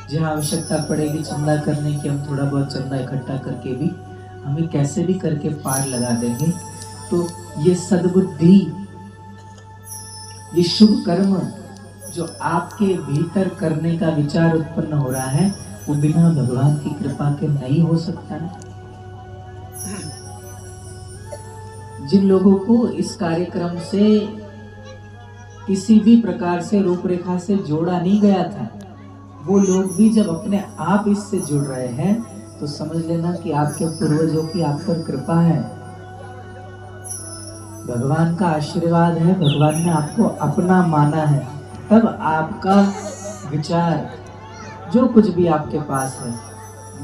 जहाँ आवश्यकता पड़ेगी चंदा करने की, हम थोड़ा बहुत चंदा इकट्ठा करके भी हमें कैसे भी करके पार लगा देंगे। तो ये सद्बुद्धि, ये शुभ कर्म जो आपके भीतर करने का विचार उत्पन्न हो रहा है, वो बिना भगवान की कृपा के नहीं हो सकता है। जिन लोगों को इस कार्यक्रम से किसी भी प्रकार से रूपरेखा से जोड़ा नहीं गया था, वो लोग भी जब अपने आप इससे जुड़ रहे हैं तो समझ लेना कि आपके पूर्वजों की आप पर कृपा है, भगवान का आशीर्वाद है, भगवान ने आपको अपना माना है। तब आपका विचार जो कुछ भी आपके पास है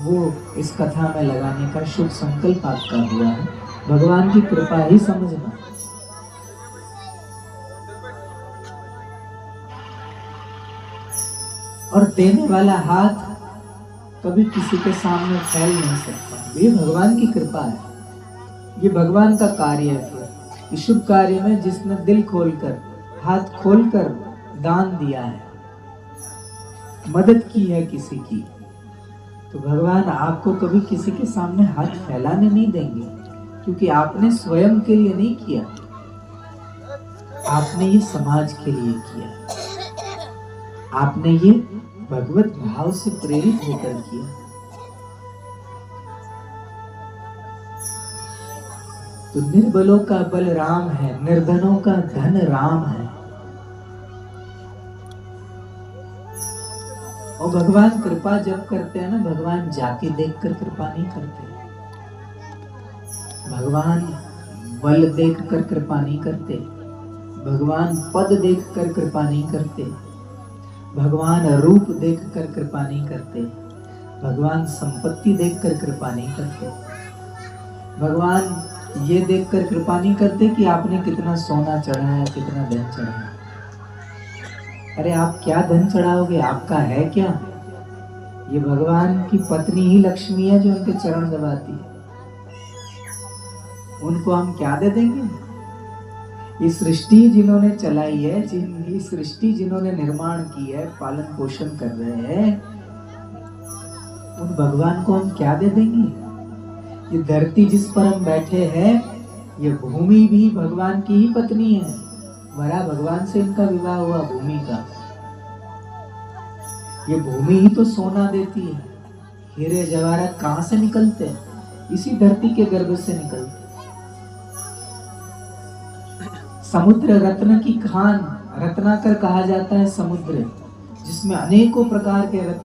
वो इस कथा में लगाने का शुभ संकल्प आपका हुआ है। भगवान की कृपा ही समझना। और देने वाला हाथ कभी किसी के सामने फैल नहीं सकता, ये भगवान की कृपा है, ये भगवान का कार्य है। इस शुभ कार्य में जिसने दिल खोलकर, हाथ खोलकर दान दिया है, मदद की है किसी की, तो भगवान आपको कभी किसी के सामने हाथ फैलाने नहीं देंगे, क्योंकि आपने स्वयं के लिए नहीं किया, आपने ये समाज के लिए किया, आपने ये भगवत भाव से प्रेरित होकर किया। तो निर्बलों का बल राम है, निर्धनों का धन राम है। और भगवान कृपा जब करते हैं ना, भगवान जाति देखकर कृपा नहीं करते, भगवान बल देखकर कृपा नहीं करते, भगवान पद देखकर कृपा नहीं करते, भगवान रूप देखकर कृपा नहीं करते, भगवान संपत्ति देखकर कृपा नहीं करते, भगवान ये देखकर कृपा नहीं करते कि आपने कितना सोना चढ़ाया, कितना धन चढ़ाया। अरे आप क्या धन चढ़ाओगे, आपका है क्या? ये भगवान की पत्नी ही लक्ष्मी है जो उनके चरण दबाती है, उनको हम क्या दे देंगे? ये सृष्टि जिन्होंने चलाई है, ये सृष्टि जिन्होंने निर्माण की है, पालन पोषण कर रहे हैं, उन भगवान को हम क्या दे देंगे? ये धरती जिस पर हम बैठे हैं, ये भूमि भी भगवान की ही पत्नी है, वरा भगवान से इनका विवाह हुआ भूमि का। ये भूमि ही तो सोना देती है, हीरे जवाहरात कहां से निकलते हैं? इसी धरती के गर्भ से निकलते। समुद्र रत्न की खान, रत्नाकर कहा जाता है समुद्र, जिसमें अनेकों प्रकार के रत्न